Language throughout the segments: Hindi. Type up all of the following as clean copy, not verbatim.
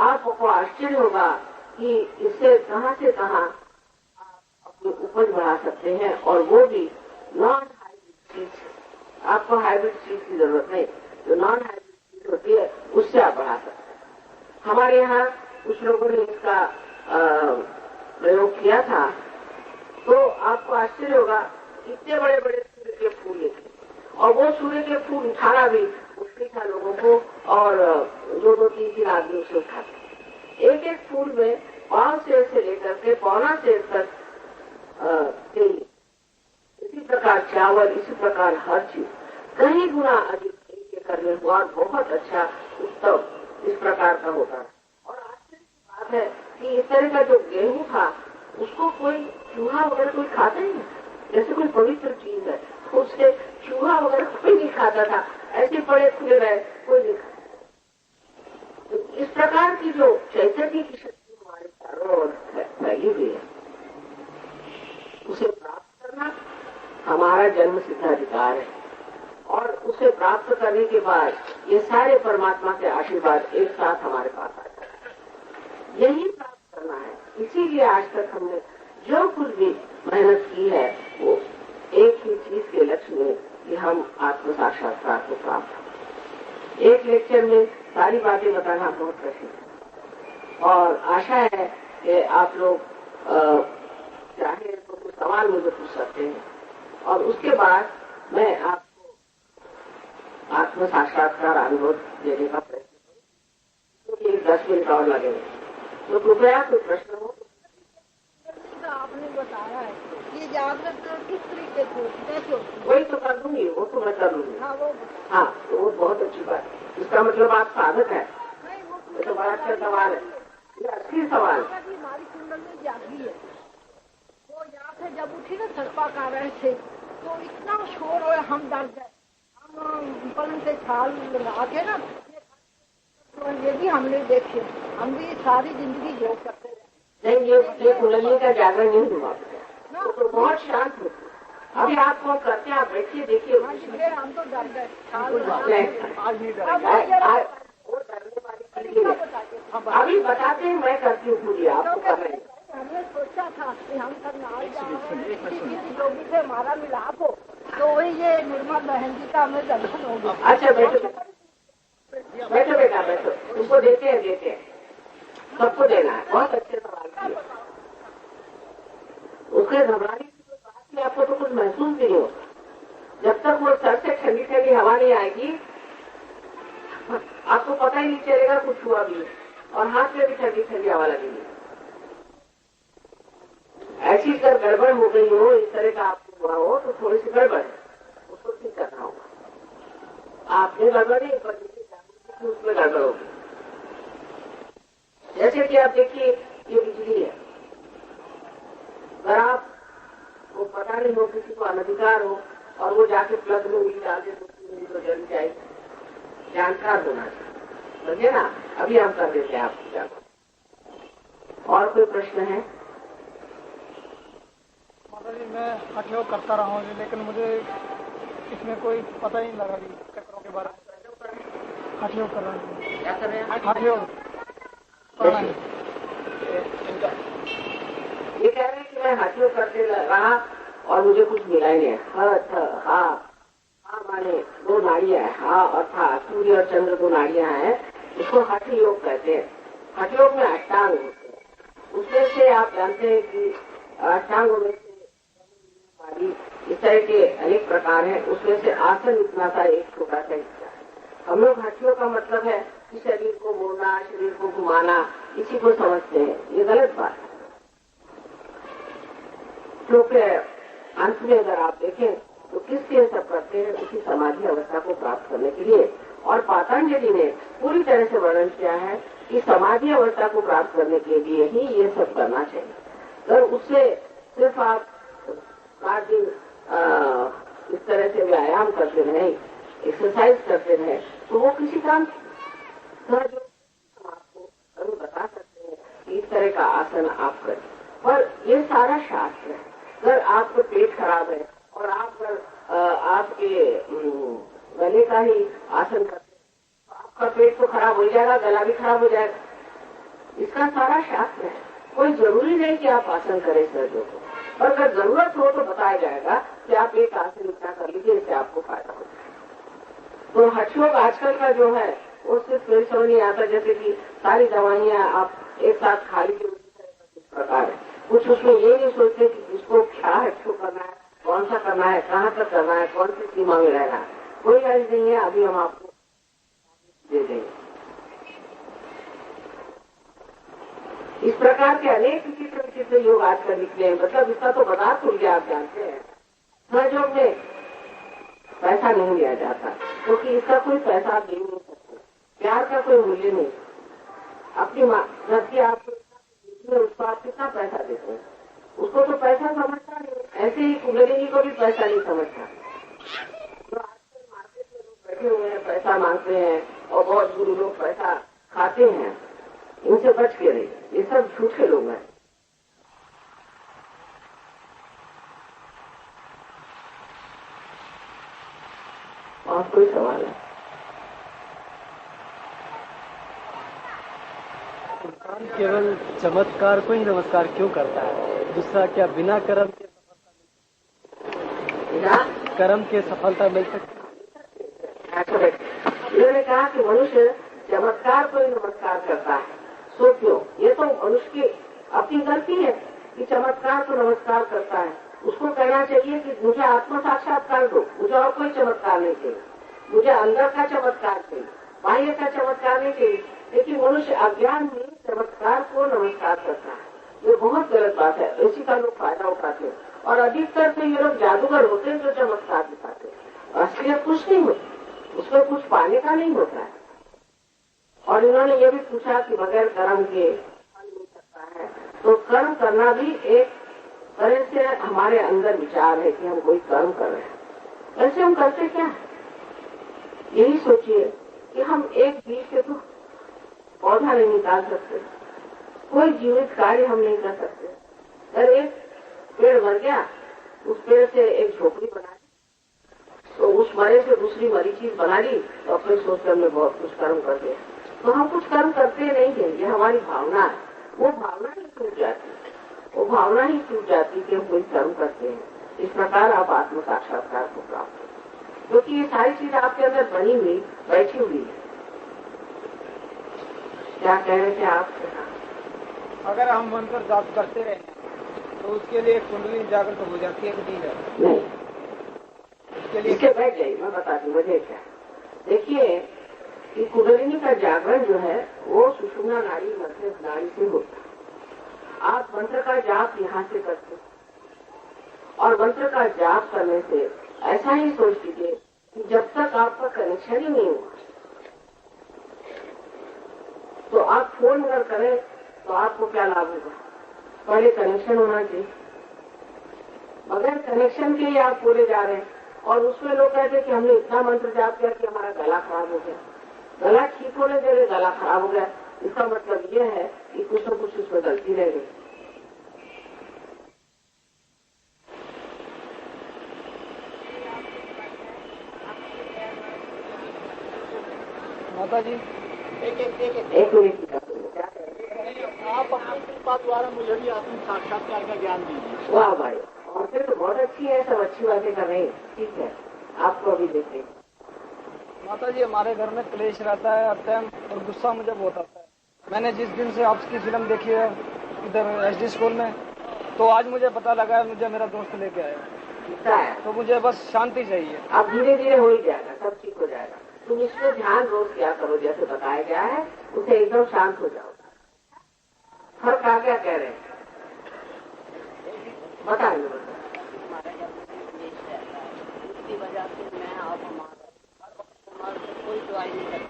आपको आश्चर्य होगा कि इससे कहां से कहां आप अपनी उपज बढ़ा सकते हैं, और वो भी नॉन हाइब्रिड चीज। आपको हाइब्रिड चीज की जरूरत नहीं, जो नॉन हाइब्रिड चीज होती है उससे आप बढ़ा सकते हैं। हमारे यहाँ कुछ लोगों ने इसका प्रयोग किया था, तो आपको आश्चर्य होगा इतने बड़े बड़े सूर्य के फूल थे, और वो सूर्य के फूल उठाना भी मुश्किल था लोगों को, और 2-2, 3-3 आदमी उसे उठाते। एक एक फूल में पांव सेर से लेकर के पौना सेर तक तेल, इसी प्रकार चावल, इसी प्रकार हर चीज कई गुना अधिक तेल में हुआ, बहुत अच्छा उत्तम इस प्रकार का होता है। और आश्चर्य की बात है कि इस तरह का जो गेहूं था उसको कोई चूहा वगैरह कोई खाता ही नहीं, जैसे कोई पवित्र चीज है, उससे चूहा वगैरह कोई नहीं खाता था, ऐसे पड़े खुले रहे, कोई नहीं खाता। तो इस प्रकार की जो चैतन्य की शक्ति हमारे चारों ओर फैली हुई है, उसे प्राप्त करना हमारा जन्म सिद्ध अधिकार है। और उसे प्राप्त करने के बाद ये सारे परमात्मा के आशीर्वाद एक साथ हमारे पास आ जाते हैं। यही प्राप्त करना है। इसीलिए आज तक हमने जो कुछ भी मेहनत की है वो एक ही चीज के लक्ष्य में कि हम आत्म साक्षात्कार को प्राप्त करें। एक लेक्चर में सारी बातें बताना बहुत कठिन है, और आशा है कि आप लोग चाहे तो कुछ सवाल मुझे पूछ सकते हैं, और उसके बाद मैं आपको आत्म साक्षात्कार अनुभव देने का प्रयत्न करूँ, क्योंकि 10 मिनट और लगेंगे। तो कृपया कोई प्रश्न हो। आपने बताया है ये जागृत किस तरीके से कैसे होती है? वही तो कर दूंगी, वो तो मैं कर दूंगी। हाँ, तो वो बहुत अच्छी बात है। इसका मतलब आप साधक है। ये तो बड़ा अच्छा सवाल है, ये अच्छी सवाल है। हमारी कुंडली जागी है, वो यहाँ से जब उठी ना सर्पा का रहे थे तो इतना शोर हो, हम डर गए। हम पलंग से छाल लगा के ना, तो ये भी हमने देखे, हम भी सारी जिंदगी योग करते रहे। नहीं, ये कुंडली का जागरण नहीं हुआ, वो तो बहुत शांत होती है। अभी आप फोन करते हैं, आप बैठिए, देखिए। हम तो डर गए, अभी बताते हैं, मैं करती हूँ पूरी, आपको कर रहे हैं। हमने सोचा था कि हम लोगों से हमारा मिलाप हो, तो वही ये निर्मल बहन जी का हमें दर्शन होगा। अच्छा, बैठो बैठो बेटा, बैठो, तुमको देते हैं, सबको देना है। बहुत अच्छे सवाल किए। उसके घबराने की कोई बात नहीं, आपको तो कुछ महसूस नहीं होगा जब तक वो सर से ठंडी ठंडी हवा नहीं आएगी। आपको पता ही नहीं चलेगा कुछ हुआ भी, और हाथ में भी ठंडी ठंडी हवा लगेगी। ऐसी अगर गड़बड़ हो गई हो, इस तरह का आपको हुआ हो, तो थोड़ी सी गड़बड़ है, उसको ठीक करना होगा। आपने गड़बड़ नहीं, पर उसमें गड़बड़ होगी। जैसे कि आप देखिए, ये बिजली है, अगर आप वो पता नहीं हो, किसी को अनधिकार हो और वो जाके प्लग में उंगली डाल दे तो जल जाएगी। जानकार होना चाहिए, समझे ना। अभी हम कर देते हैं आपको जाकर। और कोई प्रश्न है? माता जी, मैं हठयोग करता रहा हूँ, लेकिन मुझे इसमें कोई पता ही नहीं लगा कि चक्रों के बारे में। हठयोग कर रहा हूँ। क्या कर रहे हैं? हठयोग। ये कह रहे हैं कि मैं हठयोग करते रहा और मुझे कुछ मिला ही नहीं। हाँ माने 2 नाड़ियां है, हाँ और था, सूर्य और चंद्र 2 नाड़ियां हैं, इसको हठ योग कहते हैं। हठ योग में अष्टांग होते हैं, उसमें से आप जानते हैं कि अष्टांगों में से इस तरह के अनेक प्रकार हैं। उसमें से आसन इतना सा एक छोटा सा हिस्सा है। हम लोग हठियों का मतलब है कि शरीर को मोड़ना, शरीर को घुमाना, इसी को समझते हैं। ये गलत बात है। क्योंकि अंत में अगर आप देखें तो किस लिए सब करते हैं? उसी समाधि अवस्था को प्राप्त करने के लिए। और पातंजलि ने पूरी तरह से वर्णन किया है कि समाधि अवस्था को प्राप्त करने के लिए ही ये सब करना चाहिए। अगर उससे सिर्फ आप 7 दिन इस तरह से व्यायाम करते रहे, एक्सरसाइज करते रहे, तो वो किसी काम जो हम आपको जरूर बता सकते हैं कि इस तरह का आसन आप करें। पर ये सारा शास्त्र है। अगर आपको पेट खराब है और आप आपके गले का ही आसन करते हैं, तो आपका पेट तो खराब हो जाएगा, गला भी खराब हो जाएगा। इसका सारा शास्त्र है। कोई जरूरी नहीं कि आप आसन करें सर्जों को, पर अगर जरूरत हो तो बताया जाएगा कि आप एक आसन इतना कर लीजिए, इससे आपको फायदा हो जाएगा। तो हठ योग आजकल का जो है वो सिर्फ मेरी समझ नहीं आता, जैसे कि सारी दवाइयां आप एक साथ खा लीजिए इस प्रकार है। कुछ उसमें ये नहीं सोचते कि इसको क्या हठ योग करना है, कौन सा करना है, कहाँ तक करना है, कौन सी सीमा में रहना है, कोई अर्ज नहीं है। अभी हम आपको दे देंगे। इस प्रकार के अनेक विचित्र विचित्र योग आजकल निकले हैं। मतलब इसका तो पदार्थ खुल गया, आप जानते हैं। हर योग में पैसा नहीं लिया जाता, क्योंकि तो इसका कोई पैसा आप दे नहीं सकते। प्यार का कोई मूल्य नहीं। अपनी माँ जबकि आप उसको आप कितना पैसा देते हैं, उसको तो पैसा समझता नहीं। ऐसे ही कुंडलिनी को भी पैसा नहीं समझता। तो आजकल मार्केट में लोग बैठे हुए हैं, पैसा मांगते हैं और बहुत गुरु लोग पैसा खाते हैं। इनसे बच के रहिए, ये सब झूठे लोग हैं। और कोई सवाल है? इंसान केवल चमत्कार को ही नमस्कार क्यों करता है? दूसरा, क्या बिना कर्म के सफलता मिल सकती है? इन्होंने कहा कि मनुष्य चमत्कार को ही नमस्कार करता है। सो क्यों? ये तो मनुष्य की अपनी गलती है कि चमत्कार को नमस्कार करता है। उसको कहना चाहिए कि मुझे आत्म साक्षात्कार दो, मुझे और कोई चमत्कार नहीं चाहिए, मुझे अंदर का चमत्कार चाहिए, बाह्य का चमत्कार नहीं चाहिए। लेकिन मनुष्य अज्ञान में चमत्कार को नमस्कार करता है। ये बहुत गलत बात है। इसी का लोग फायदा उठाते हैं और अधिकतर से ये लोग जादूगर होते हैं जो चमत्कार दिखाते हैं। असलियत कुछ नहीं होती, उसमें कुछ पाने का नहीं होता है। और इन्होंने ये भी पूछा कि बगैर कर्म के फल मिल सकता है। तो कर्म करना भी एक तरह से हमारे अंदर विचार है कि हम कोई कर्म कर रहे हैं। ऐसे हम करते क्या है? यही सोचिए कि हम एक बीज से तो पौधा नहीं निकाल सकते, कोई जीवित कार्य हम नहीं कर सकते। अगर एक पेड़ मर गया, उस पेड़ से एक झोपड़ी बना ली, तो उस मरे से दूसरी मरी चीज बना ली, तो अपने सोचकर हमने बहुत कुछ कर्म कर दिया। तो हम कुछ कर्म करते नहीं हैं, ये हमारी भावना है। वो भावना ही टूट जाती, वो भावना ही टूट जाती कि हम कोई कर्म करते हैं। इस प्रकार आप आत्म साक्षात्कार को प्राप्त करें, क्योंकि ये सारी चीज आपके अंदर बनी हुई बैठी हुई है। क्या कह रहे थे आप? अगर हम मंत्र जाप करते रहे तो उसके लिए कुंडली जागृत हो जाती है कि नहीं? उसके लिए इसके बैठ जाइए, मैं बताती हूँ वजह क्या। देखिए कि कुंडलिनी का जागरण जो है वो सुषुम्ना नाड़ी मध्य नाड़ी से होता है। आप मंत्र का जाप यहाँ से करते हैं और मंत्र का जाप करने से ऐसा ही सोच लीजिए कि जब तक आपका कनेक्शन ही नहीं हुआ, तो आप फोन अगर करें तो आपको क्या लाभ होगा? पहले कनेक्शन होना चाहिए। बगैर कनेक्शन के ही आप बोले जा रहे हैं और उसमें लोग कहते हैं कि हमने इतना मंत्र जाप किया कि हमारा गला खराब हो गया। गला ठीक होने दे रहे, गला खराब हो गया, इसका मतलब ये है कि कुछ न कुछ उसमें गलती रह गई। माता जी एक मिनट क्या आप अपनी कृपा द्वारा मुझे भी आत्म साक्षात्कार का ज्ञान दीजिए। वाह भाई, और फिर तो बहुत अच्छी है, सब अच्छी बातें कर रहे हैं। ठीक है, आपको अभी देखते। माता जी, हमारे घर में क्लेश रहता है हर टाइम और गुस्सा मुझे बहुत आता है। मैंने जिस दिन से आपकी फिल्म देखी है इधर SD स्कूल में, तो आज मुझे पता लगा है, मुझे मेरा दोस्त लेके आया। तो मुझे बस शांति चाहिए। अब धीरे धीरे हो ही जाएगा, सब ठीक हो जाएगा। तुम इसमें ध्यान रोज क्या करो, जैसे बताया गया है उसे एकदम शांत हो जाओ। फर्क आ गया कह रहे हैं? बताइए। इसकी वजह से मैं अब कोई दवाई नहीं करती।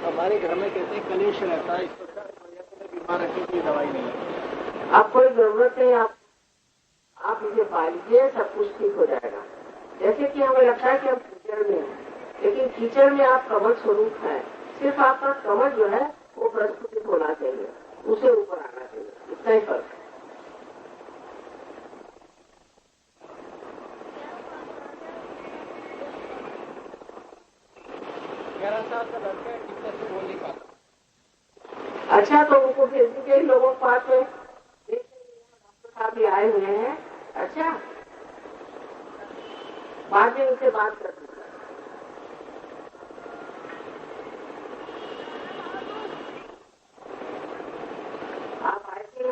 हमारे घर में कहते हैं कलेश रहता है, इस प्रकार बीमार रखने की दवाई नहीं है। आप कोई जरूरत नहीं, आप इसे पा लीजिए, सब कुछ ठीक हो जाएगा। जैसे कि हमें लगता है कि हम कीचड़ में हैं, लेकिन कीचड़ में आप कमल स्वरूप है। सिर्फ आपका कमल जो है वो प्रस्फुटित होना चाहिए, उसे ऊपर आना चाहिए, इतना ही फर्क है। 11 साल का लड़का है, ठीक से बोल नहीं पाता। अच्छा, तो उनको भेज दीजिए लोगों के पास में, डॉक्टर साहब भी आए हुए हैं। अच्छा, बाद में उनसे बात कर दीजिए। आप आए थे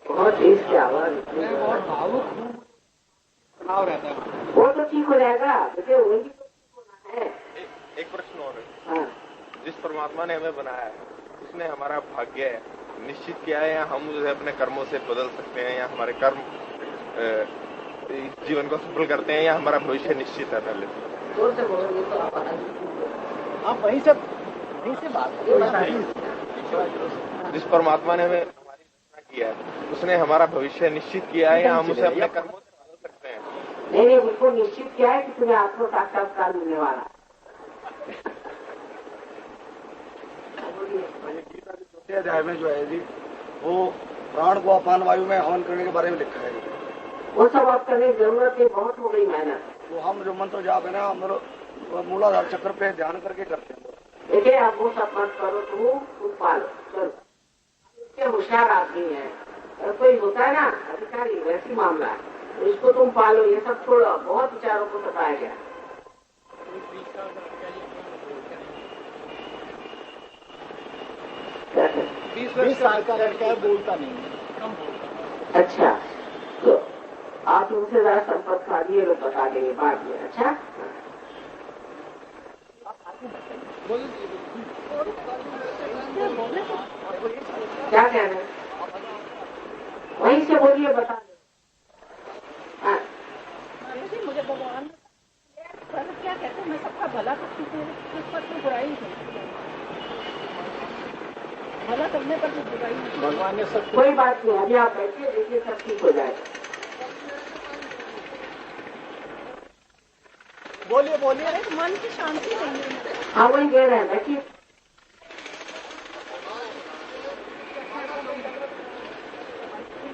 बहुत तेज की आवाज, बहुत भावुक हूँ, तनाव रहता है। वो तो ठीक हो जाएगा, देखिए वही तो ठीक होना है। एक प्रश्न और है। हाँ, जिस परमात्मा ने हमें बनाया है उसने हमारा भाग्य निश्चित किया है, या हम उसे अपने कर्मों से बदल सकते हैं, या हमारे कर्म जीवन को सफल करते हैं, या हमारा भविष्य निश्चित है पहले से? जोर से बोलोगे तो आप आप वहीं से बात जिस परमात्मा ने हमें हमारी रचना किया है उसने हमारा भविष्य निश्चित किया है, या हम उसे अपने कर्मों से बदल सकते हैं? नहीं, उनको निश्चित किया है कि तुम्हें आत्म साक्षात्कार मिलने वाला है। गीता के चौथे अध्याय में जो है जी, वो प्राण को अपान वायु में हवन करने के बारे में लिखा है। वो सब आप करने की जरूरत है, बहुत हो गई मेहनत। वो हम जो मंत्र जाप है ना, हम मूलाधार चक्र पे ध्यान करके करते हैं। देखिए, आप वो सब मत करो, तुम पालो, चलो। इसके होशियार आदमी है, कोई होता है ना अधिकारी, वैसी मामला है, तो इसको तुम पालो, ये सब छोड़ो। बहुत विचारों को बताया गया। क्या है? 20 साल का लड़का है, बोलता नहीं है, कम बोलता है। अच्छा, तो आप उनसे जरा संपर्क साधिए, लोग बता देंगे बाद में। अच्छा, क्या कह रहे हैं? वहीं से बोलिए, बता दो। हाँ, मुझे भगवान क्या कहते हैं, मैं सबका भला करती हूँ, किस पर कोई बुराई नहीं करती। भला करने पर कोई बुराई नहीं। भगवान ने सब कोई बात नहीं, अभी आप बैठिए, देखिए सब ठीक हो जाएगा। बोलिए मन की शांति नहीं है। हाँ, वही कह रहे हैं, बैठिए।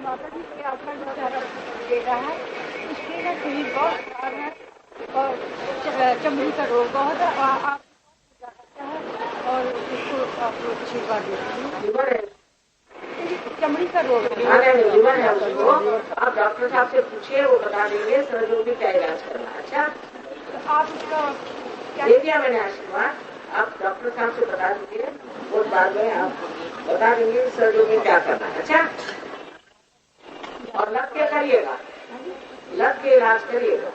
माता जी के आपका जो दे रहा है, उसके ना कहीं बहुत खराब है, और चमड़ी का रोग बहुत है, आप और इसको आप छिड़वा दीजिए। चमड़ी का रोग है। लीवर है उसको, आप डॉक्टर साहब से पूछिए, वो बता देंगे सर्जरी क्या इलाज करना। अच्छा, आप उसका दे दिया मैंने आशीर्वाद, आप डॉक्टर साहब से बता दीजिए, वो बाद में आप बता देंगे सर्जरी क्या करना है। अच्छा, और लग के करिएगा, लग के इलाज करिएगा।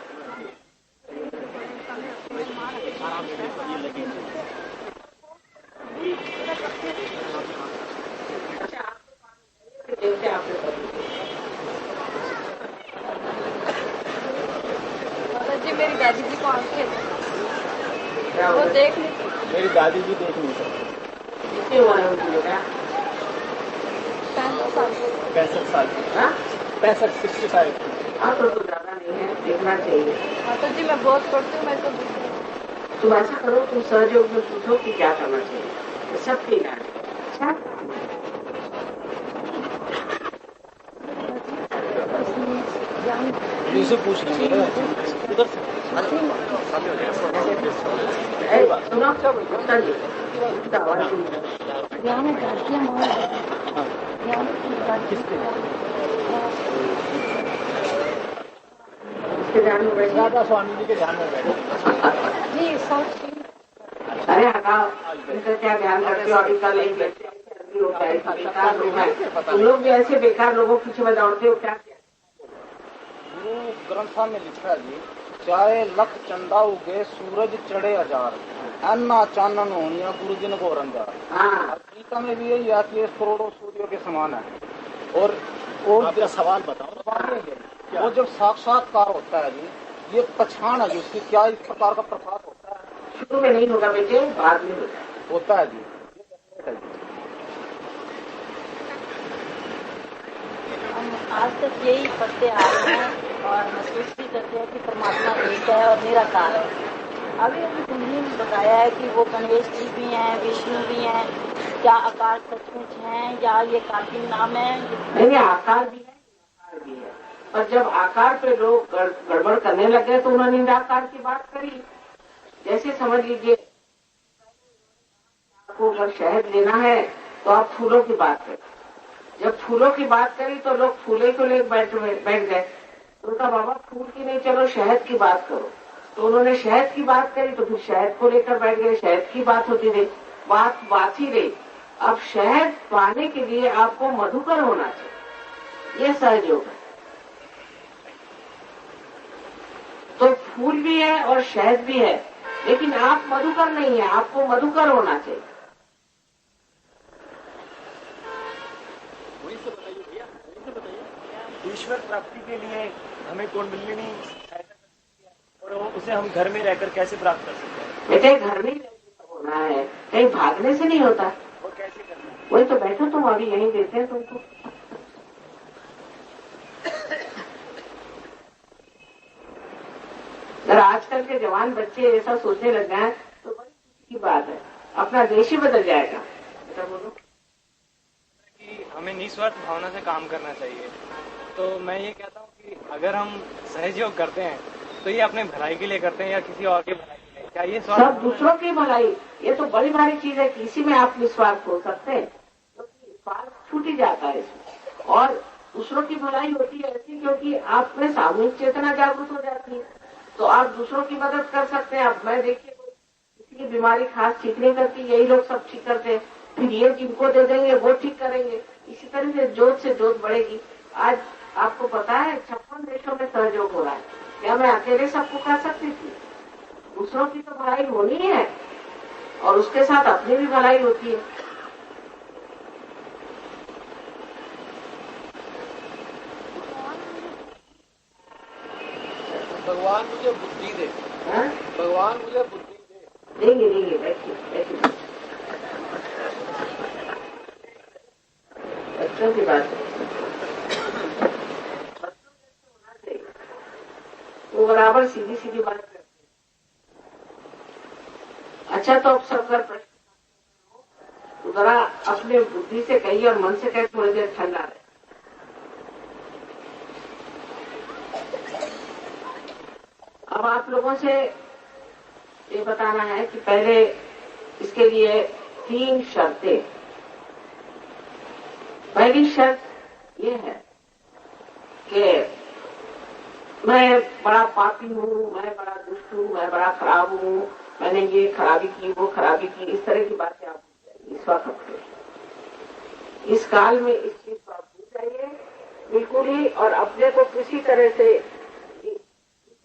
अच्छा, जैसे आपने जी, मेरी दादी जी को आंखें वो देख ली। मेरी दादी भी देख नहीं सकती। कितनी उम्र है उनकी बेटा? 65 साल की। हाँ, 65 हाँ, तो ज्यादा नहीं है, देखना चाहिए। माता जी मैं बहुत पढ़ती हूँ, मैं तो तुम ऐसा करो, तुम सहयोग में पूछो कि क्या करना चाहिए, तो सबके इलाज। अच्छा, से पूछ लेंगे उधर से। सुनो, गुप्ता जी, गुप्ता आवाज सुनिए। इसके ध्यान में बैठे। राधा स्वामी जी के ध्यान में बैठे। जी सब। अरे हटाओ, इनका क्या ध्यान रखते हो? अभी कल एक लोग बेकार लोग हैं, तुम लोग भी ऐसे बेकार लोगों पीछे में दौड़ते हो क्या? गुरु ग्रंथ साहब में लिखा है जी, चाहे लख चंदा उगे सूरज चढ़े हजार, अन्ना चानन होनिया गुरु जिन को रंजार। हाँ, गीता में भी यही आती है, करोड़ों सूर्यों के समान है। और आपका सवाल बताओ, वो जब साक्षात्कार होता है जी, ये पहचान है जी उसकी, क्या इस प्रकार का प्रकाश होता है? शुरू में नहीं होगा बेटे, बाद में होता है जी। हम आज तक यही पढ़ते आ रहे हैं और महसूस भी करते हैं कि परमात्मा एक है और निराकार है। अभी कुंडली में बताया है कि वो गणेश जी भी हैं, विष्णु भी हैं, क्या आकार सचमुच है या ये कार्टून नाम है? नहीं, आकार भी है, आकार भी है। और जब आकार पे लोग गड़बड़ करने लग गए तो उन्होंने निराकार की बात करी। जैसे समझ लीजिए, आपको अगर शहद लेना है तो आप फूलों की बात करें। जब फूलों की बात करी तो लोग फूले को लेकर बैठ गए। तो उनका बाबा फूल की नहीं, चलो शहद की बात करो। तो उन्होंने शहद की बात करी तो फिर शहद को लेकर बैठ गए। शहद की बात होती रही, बात ही रही। अब शहद पाने के लिए आपको मधुकर होना चाहिए, ये सहयोग है। तो फूल भी है और शहद भी है, लेकिन आप मधुकर नहीं है, आपको मधुकर होना चाहिए। ईश्वर प्राप्ति के लिए हमें कुंडलिनी सहायता करती है, और उसे हम घर में रहकर कैसे प्राप्त कर सकते हैं? बेटे, घर में रहकर होना है, कहीं भागने से नहीं होता। और कैसे करना है? वही तो, बैठो तुम, अभी यहीं देते हैं तुमको। अगर आजकल के जवान बच्चे ऐसा सोचने लग गए तो बड़ी खुशी की बात है, अपना देश ही बदल जाएगा। बेटा बोलो। कि हमें निस्वार्थ भावना से काम करना चाहिए। तो मैं ये कहता हूँ कि अगर हम सहयोग करते हैं तो ये अपने भलाई के लिए करते हैं या किसी और की भलाई के लिए? क्या ये सब दूसरों की भलाई, ये तो बड़ी भारी चीज है कि इसी में आप निस्वार्थ हो सकते हैं, क्योंकि स्वार्थ छूट ही जाता है इसमें। और दूसरों की भलाई होती है ऐसी क्योंकि आप में सामूहिक चेतना जागृत हो जाती है, तो आप दूसरों की मदद कर सकते हैं। अब मैं देखिए, किसी की बीमारी खास ठीक नहीं करती, यही लोग सब ठीक करते हैं, फिर ये जिनको दे देंगे वो ठीक करेंगे। इसी तरह से जोत बढ़ेगी। आज आपको पता है 56 देशों में सहयोग हो रहा है। क्या मैं अकेले सबको कर सकती थी? दूसरों की तो भलाई होनी है और उसके साथ अपनी भी भलाई होती है। भगवान मुझे बुद्धि दे। हाँ? भगवान मुझे बुद्धि दे। देंगे, बैठिए। बच्चों की बात है, वो बराबर सीधी सीधी बात करते हैं। अच्छा, तो अब सब अगर प्रश्न तो जरा अपने बुद्धि से कहिए और मन से कहिए, थोड़ी देर ठंडा रहे। अब आप लोगों से ये बताना है कि पहले इसके लिए 3 शर्तें। पहली शर्त ये है कि मैं बड़ा पापी हूँ, मैं बड़ा दुष्ट हूँ, मैं बड़ा खराब हूँ, मैंने ये खराबी की, वो खराबी की, इस तरह की बातें आप इस वक्त इस काल में इस चीज को आप भूल जाइए बिल्कुल ही, और अपने को किसी तरह से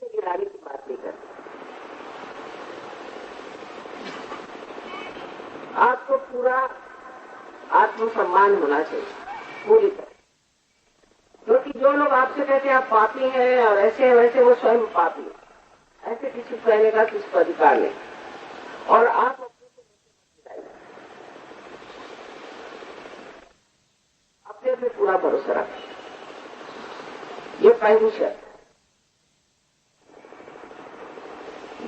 गिराने की बात नहीं करते। आपको पूरा आत्मसम्मान होना चाहिए पूरी तरह, क्योंकि जो लोग आपसे कहते हैं आप पापी हैं और ऐसे हैं वैसे, वो स्वयं पापी है। ऐसे किसी को कहने का किसी को अधिकार नहीं। और आप अपने पे पूरा भरोसा रखें, ये पहली शर्त।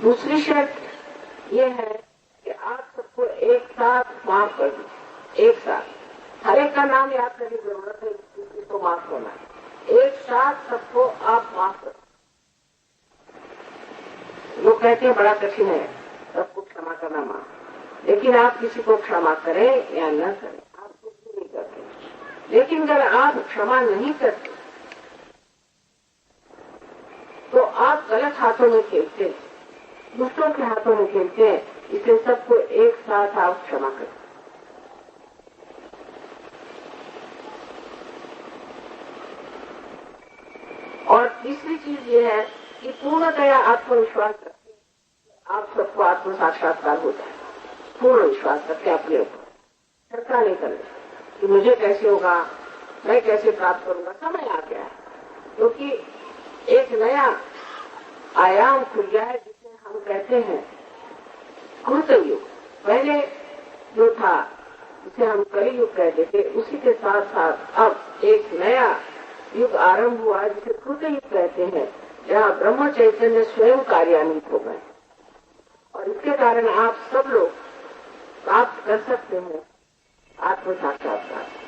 दूसरी शर्त ये है कि आप सबको एक साथ माफ कर दीजिए। एक साथ हर एक का नाम याद करने की जरूरत है, इसको माफ करना है। एक साथ सबको आप माफ कर। लोग कहते हैं बड़ा कठिन है सबको क्षमा करना माफ, लेकिन आप किसी को क्षमा करें या न करें, आप कुछ भी नहीं करते। लेकिन अगर आप क्षमा नहीं करते तो आप गलत हाथों में खेलते हैं, दूसरों के हाथों में खेलते हैं। इसलिए सबको एक साथ आप क्षमा करें। और तीसरी चीज ये है कि पूर्णतया आत्मविश्वास रखें, आप सबको आत्म साक्षात्कार हो जाए। पूर्ण विश्वास रखें अपने ऊपर, शंका नहीं करें कि मुझे कैसे होगा, मैं कैसे प्राप्त करूंगा। समय आ गया है, क्योंकि एक नया आयाम खुल गया है जिसे हम कहते हैं कृतयुग। पहले जो था जिसे हम कलियुग कहते थे, उसी के साथ साथ अब एक नया युग आरंभ हुआ जिसे कृतयुग कहते हैं, जहाँ ब्रह्म चैतन्य स्वयं कार्यान्वित हो गए। और इसके कारण आप सब लोग प्राप्त कर सकते हैं आत्म साक्षात्कार।